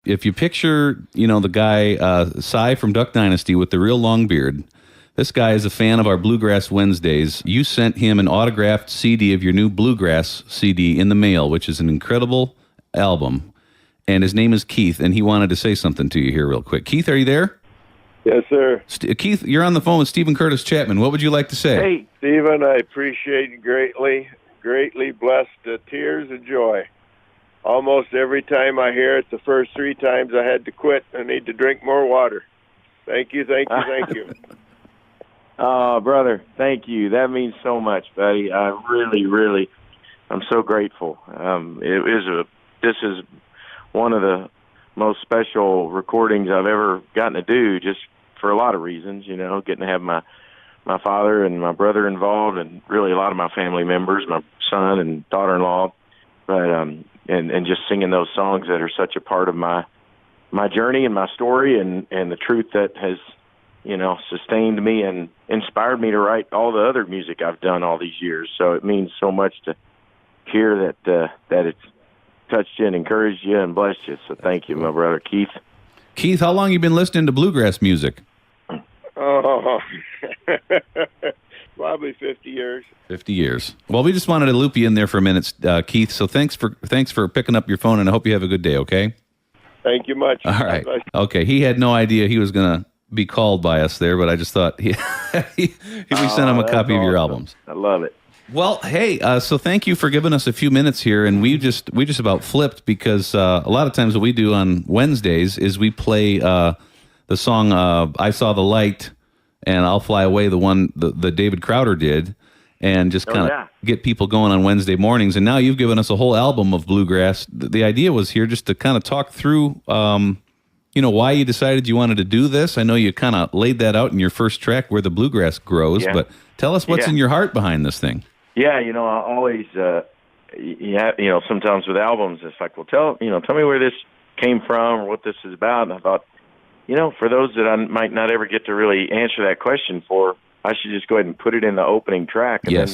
if you picture, the guy Cy from Duck Dynasty with the real long beard, this guy is a fan of our Bluegrass Wednesdays. You sent him an autographed CD of your new Bluegrass CD in the mail, which is an incredible album. And his name is Keith, and he wanted to say something to you here real quick. Keith, are you there? Yes, sir. Keith, you're on the phone with Stephen Curtis Chapman. What would you like to say? Hey, Stephen, I appreciate it greatly. Greatly blessed to tears of joy. Almost every time I hear it, the first 3 times I had to quit. I need to drink more water. Thank you, thank you, thank you. Oh, brother, thank you. That means so much, buddy. I really, I'm so grateful. This is one of the most special recordings I've ever gotten to do, just for a lot of reasons, getting to have my father and my brother involved, and really a lot of my family members, my son and daughter-in-law, but and just singing those songs that are such a part of my journey and my story, and the truth that has sustained me and inspired me to write all the other music I've done all these years. So it means so much to hear that it's touched you and encouraged you and blessed you. So thank you, my brother Keith. Keith, how long you been listening to bluegrass music? Oh, probably 50 years. 50 years. Well, we just wanted to loop you in there for a minute, Keith. So thanks for picking up your phone, and I hope you have a good day, okay? Thank you much. All right. Bye-bye. Okay, he had no idea he was going to be called by us there, but I just thought we sent him a copy of your albums. I love it. Well, hey, so thank you for giving us a few minutes here, and we just about flipped because a lot of times what we do on Wednesdays is we play the song "I Saw the Light" and "I'll Fly Away," the one that David Crowder did, and just kind of get people going on Wednesday mornings. And now you've given us a whole album of bluegrass. The idea was here just to kind of talk through, why you decided you wanted to do this. I know you kind of laid that out in your first track, "Where the Bluegrass Grows," but tell us what's in your heart behind this thing. Yeah, I always, sometimes with albums, it's like, well, tell me where this came from or what this is about. And I thought, for those that I might not ever get to really answer that question for, I should just go ahead and put it in the opening track and then,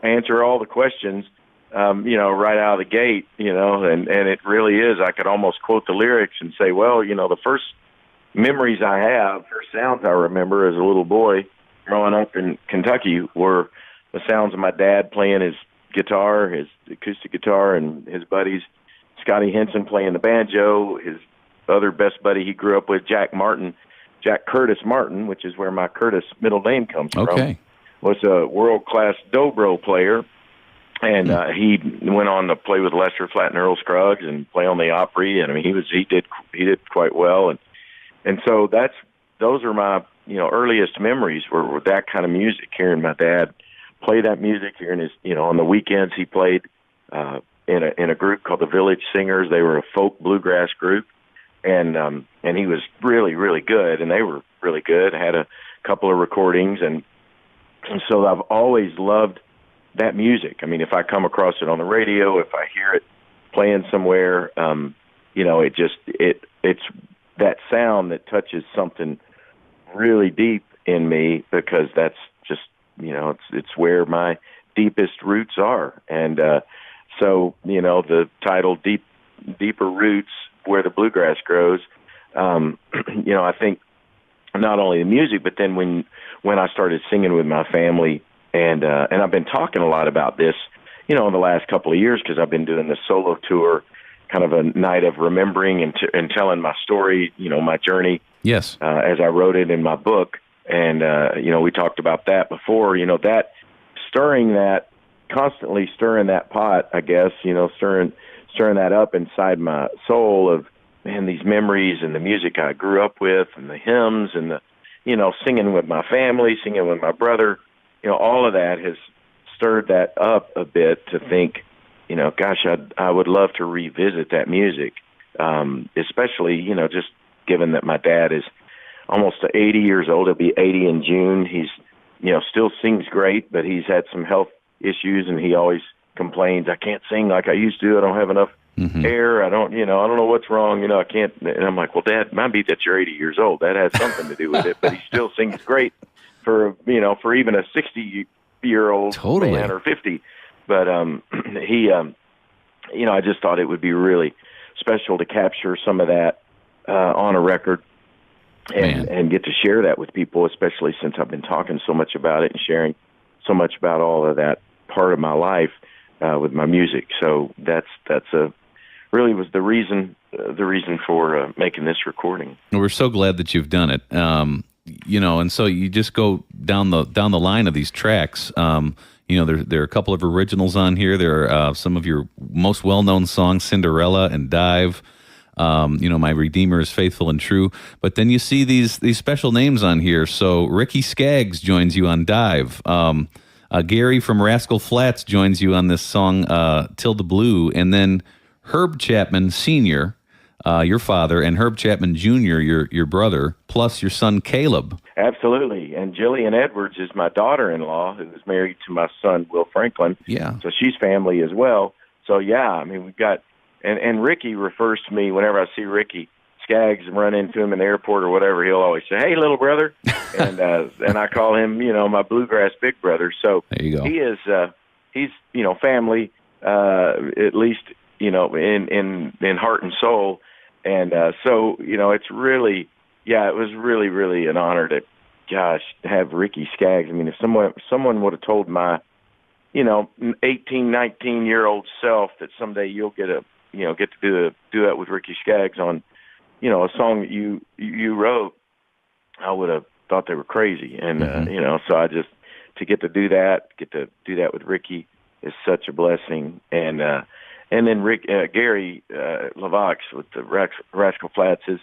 answer all the questions, right out of the gate, and it really is. I could almost quote the lyrics and say, well, the first memories I have, first sounds I remember as a little boy growing up in Kentucky were the sounds of my dad playing his guitar, his acoustic guitar, and his buddies, Scotty Henson playing the banjo, his other best buddy he grew up with, Jack Curtis Martin, which is where my Curtis middle name comes from, was a world-class dobro player, and he went on to play with Lester Flatt and Earl Scruggs and play on the Opry, and I mean he did quite well, and so those are my earliest memories were that kind of music, hearing my dad play that music, hearing his on the weekends he played in a group called the Village Singers. They were a folk bluegrass group, and he was really, really good, and they were really good. Had a couple of recordings, and so I've always loved that music. I mean, if I come across it on the radio, if I hear it playing somewhere, it's that sound that touches something really deep in me, because that's just it's where my deepest roots are, and so the title Deeper Roots, Where the Bluegrass Grows. I think not only the music, but then when I started singing with my family, and I've been talking a lot about this, in the last couple of years, because I've been doing the solo tour, kind of a night of remembering and telling my story, my journey. Yes. As I wrote it in my book, and we talked about that before. Constantly stirring that pot, I guess. Stirring that up inside my soul of, man, these memories and the music I grew up with, and the hymns, and the, singing with my family, singing with my brother. All of that has stirred that up a bit to think, gosh, I would love to revisit that music, especially, just given that my dad is almost 80 years old. He'll be 80 in June. He's, still sings great, but he's had some health issues, and he always complains, I can't sing like I used to. I don't have enough air. I don't know what's wrong. I can't. And I'm like, well, Dad, might be that you're 80 years old. That has something to do with it, but he still sings great for even a 60-year-old man or 50. But I just thought it would be really special to capture some of that on a record and get to share that with people, especially since I've been talking so much about it and sharing so much about all of that part of my life with my music. So that's really was the reason for making this recording. We're so glad that you've done it. And so you just go down the line of these tracks. There are a couple of originals on here. There are some of your most well-known songs, Cinderella and Dive. My Redeemer is Faithful and True. But then you see these special names on here. So Ricky Skaggs joins you on Dive. Gary from Rascal Flatts joins you on this song, Tilda Blue. And then Herb Chapman Sr., your father, and Herb Chapman Jr., your brother, plus your son Caleb. Absolutely. And Jillian Edwards is my daughter-in-law, who is married to my son, Will Franklin. Yeah. So she's family as well. So, yeah, I mean, we've got... And Ricky refers to me, whenever I see Ricky Skaggs and run into him in the airport or whatever, he'll always say, "Hey, little brother." and I call him, my bluegrass big brother. So there you go. He is, he's, family, at least, in heart and soul. And so, it's really, it was really, really an honor to have Ricky Skaggs. I mean, if someone would have told my, 18, 19-year-old self that someday you'll get to do that with Ricky Skaggs on, a song that you wrote, I would have thought they were crazy. And, so I just, to get to do that with Ricky is such a blessing. And then Gary Levox with the Rascal Flatts is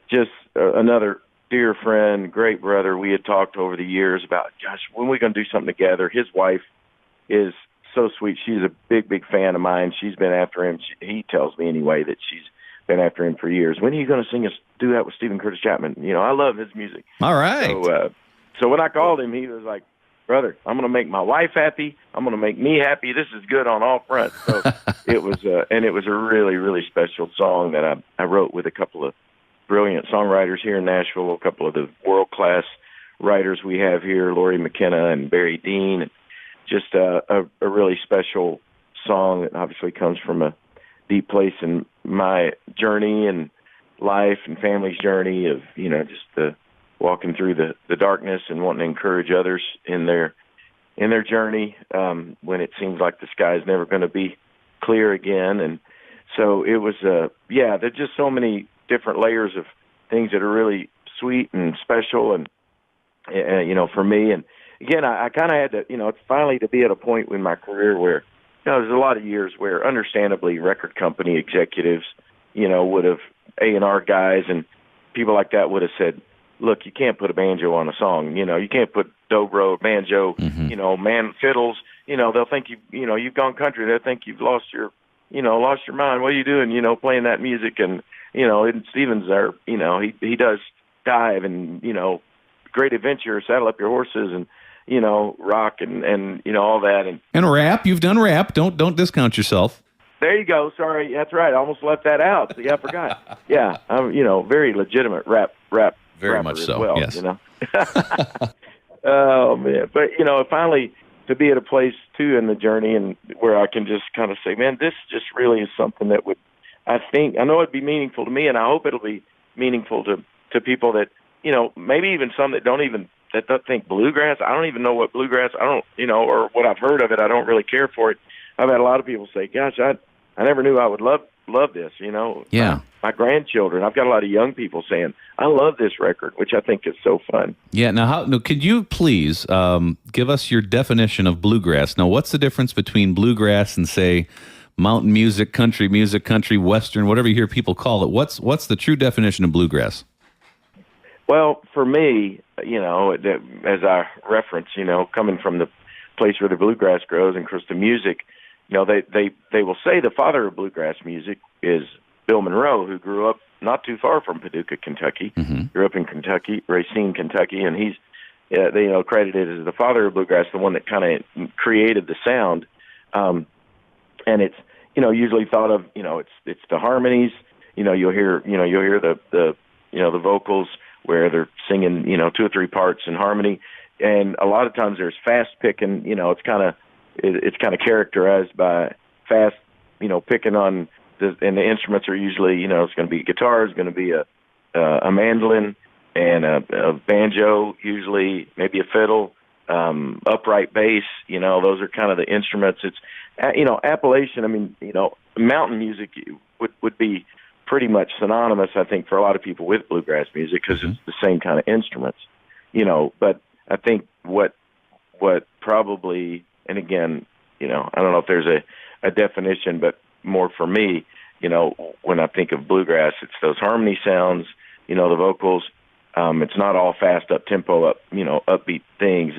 just another dear friend, great brother. We had talked over the years about, when are we going to do something together? His wife is so sweet. She's a big, big fan of mine. She's been after him. He tells me anyway that she's been after him for years. When are you going to sing us do that with Stephen Curtis Chapman? I love his music. All right. So when I called him, he was like, "Brother, I'm going to make my wife happy. I'm going to make me happy. This is good on all fronts." So it was a really, really special song that I wrote with a couple of brilliant songwriters here in Nashville, a couple of the world-class writers we have here, Lori McKenna and Barry Dean. And just a really special song that obviously comes from a deep place in my journey and life and family's journey of, just the walking through the darkness and wanting to encourage others in their journey when it seems like the sky is never going to be clear again. And so it was, there's just so many different layers of things that are really sweet and special and for me. And again, I kind of had to, it's finally to be at a point in my career where, there's a lot of years where understandably record company executives, would have A&R guys and people like that would have said, "Look, you can't put a banjo on a song. You can't put dobro, banjo, man fiddles. They'll think you've gone country. They'll think you've lost your mind. What are you doing? Playing that music." And and Stephen's there. He does Dive and Great Adventure, Saddle Up Your Horses, and rock and all that and rap. You've done rap. Don't discount yourself. There you go. Sorry, that's right. I almost left that out. See, I forgot. Yeah, I'm very legitimate rap. Very much so. Well, yes. Oh man, but finally to be at a place too in the journey and where I can just kind of say, man, this just really is something that would, I know it'd be meaningful to me, and I hope it'll be meaningful to people that maybe even some that don't think bluegrass. I don't even know what bluegrass. I don't or what I've heard of it. I don't really care for it. I've had a lot of people say, "Gosh, I never knew I would love this." Yeah. My grandchildren. I've got a lot of young people saying, "I love this record," which I think is so fun. Yeah. Now, could you please give us your definition of bluegrass? Now, what's the difference between bluegrass and, say, mountain music, country western, whatever you hear people call it? What's the true definition of bluegrass? Well, for me, as I reference, coming from the place where the bluegrass grows, and of course the music, they will say the father of bluegrass music is Bill Monroe, who grew up not too far from Paducah, Kentucky. Mm-hmm. Grew up in Kentucky, Racine, Kentucky, and he's credited as the father of bluegrass, the one that kind of created the sound. And it's usually thought of it's the harmonies. You'll hear the vocals where they're singing, 2 or 3 parts in harmony. And a lot of times there's fast picking, it's kind of characterized by fast, picking on and the instruments are usually, it's going to be guitar, it's going to be a mandolin and a banjo, usually maybe a fiddle, upright bass. Those are kind of the instruments. It's, Appalachian. I mean, mountain music would be pretty much synonymous, I think, for a lot of people with bluegrass music because it's the same kind of instruments. But I think what probably, and again, I don't know if there's a definition, but more for me, when I think of bluegrass, it's those harmony sounds, the vocals. It's not all fast up tempo, upbeat things,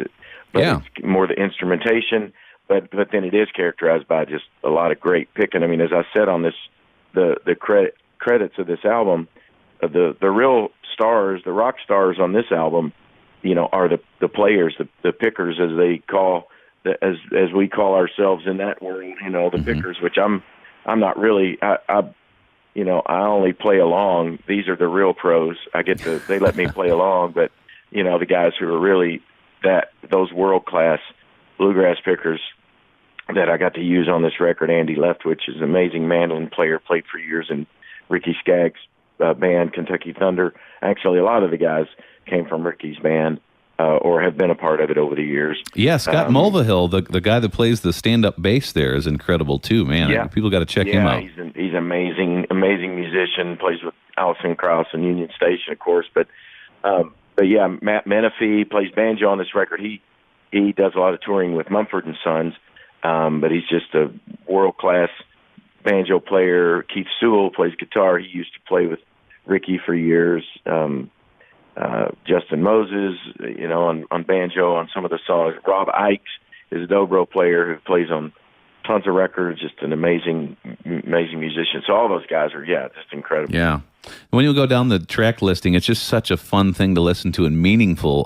but it's more the instrumentation. But then it is characterized by just a lot of great picking. I mean, as I said on this, the credits of this album, the real stars, the rock stars on this album, are the players, the pickers, as they call, as we call ourselves in that world, the pickers, which I'm not really. I only play along. These are the real pros. They let me play along, but the guys who are really those world class bluegrass pickers that I got to use on this record. Andy Leftwich is an amazing mandolin player, played for years in Ricky Skaggs' band, Kentucky Thunder. Actually, a lot of the guys came from Ricky's band or have been a part of it over the years. Yeah, Scott Mulvihill, the guy that plays the stand-up bass there, is incredible too, man. Yeah. People got to check him out. He's amazing musician, plays with Alison Krauss and Union Station, of course. But yeah, Matt Menifee plays banjo on this record. He does a lot of touring with Mumford and Sons. But he's just a world-class banjo player. Keith Sewell plays guitar. He used to play with Ricky for years. Justin Moses, on banjo on some of the songs. Rob Ikes is a dobro player who plays on tons of records, just an amazing musician. So all those guys are, just incredible. Yeah. When you go down the track listing, it's just such a fun thing to listen to and meaningful.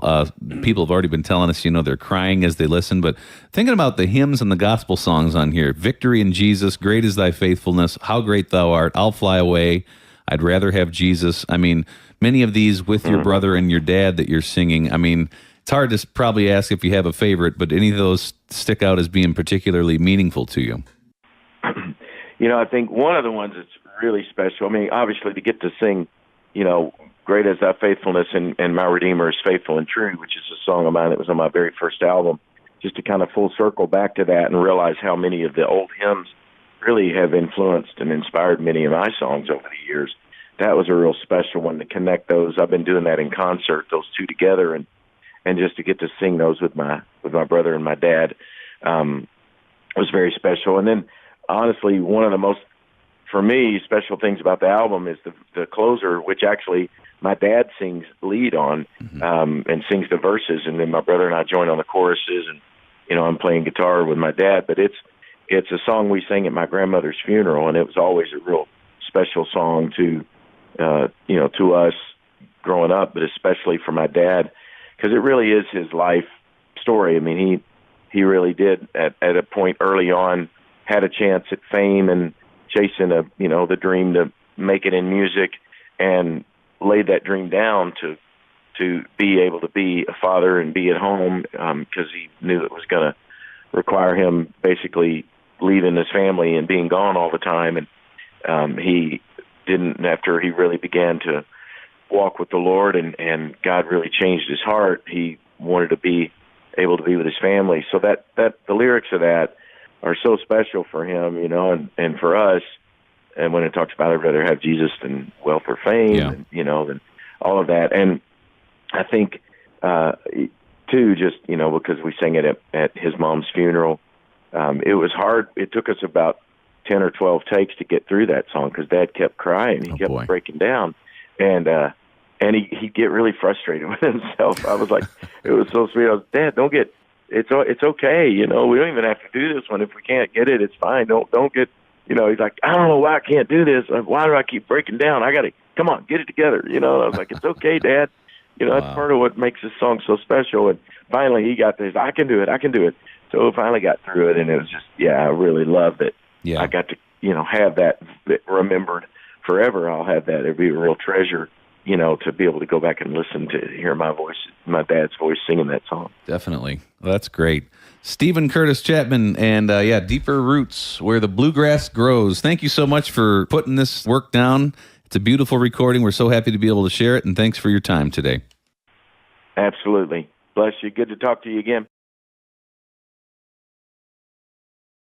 People have already been telling us, they're crying as they listen. But thinking about the hymns and the gospel songs on here, Victory in Jesus, Great is Thy Faithfulness, How Great Thou Art, I'll Fly Away, I'd Rather Have Jesus. I mean, many of these with your brother and your dad that you're singing. I mean, it's hard to probably ask if you have a favorite, but any of those stick out as being particularly meaningful to you? I think one of the ones that's really special, I mean, obviously to get to sing, Great is Thy Faithfulness and My Redeemer is Faithful and True, which is a song of mine that was on my very first album, just to kind of full circle back to that and realize how many of the old hymns really have influenced and inspired many of my songs over the years. That was a real special one to connect those. I've been doing that in concert, those two together, and just to get to sing those with my brother and my dad was very special. And then, honestly, one of the most, for me, special things about the album is the closer, which actually my dad sings lead on and sings the verses, and then my brother and I join on the choruses, and I'm playing guitar with my dad. But it's a song we sang at my grandmother's funeral, and it was always a real special song to us growing up, but especially for my dad, because it really is his life story. I mean, he really did at a point early on had a chance at fame and chasing the dream to make it in music, and laid that dream down to be able to be a father and be at home, because he knew it was going to require him basically leaving his family and being gone all the time. And he didn't, after he really began to walk with the Lord and God really changed his heart, he wanted to be able to be with his family. So that the lyrics of that are so special for him, and for us. And when it talks about I'd rather have Jesus than wealth or fame, and, than all of that. And I think, too, just, because we sang it at his mom's funeral, it was hard. It took us about 10 or 12 takes to get through that song because Dad kept crying. He kept breaking down. And he'd get really frustrated with himself. I was like, it was so sweet. I was, Dad, don't get, it's okay. We don't even have to do this one. If we can't get it, it's fine. Don't get, he's like, I don't know why I can't do this. Why do I keep breaking down? Come on, get it together. I was like, it's okay, Dad. That's part of what makes this song so special. And finally he got this, I can do it. So I finally got through it, and it was just, I really loved it. Yeah. I got to, have that remembered forever. I'll have that. It'll be a real treasure to be able to go back and listen to hear my voice, my dad's voice singing that song. Definitely. Well, that's great. Stephen Curtis Chapman and Deeper Roots, where the bluegrass grows. Thank you so much for putting this work down. It's a beautiful recording. We're so happy to be able to share it, and thanks for your time today. Absolutely. Bless you. Good to talk to you again.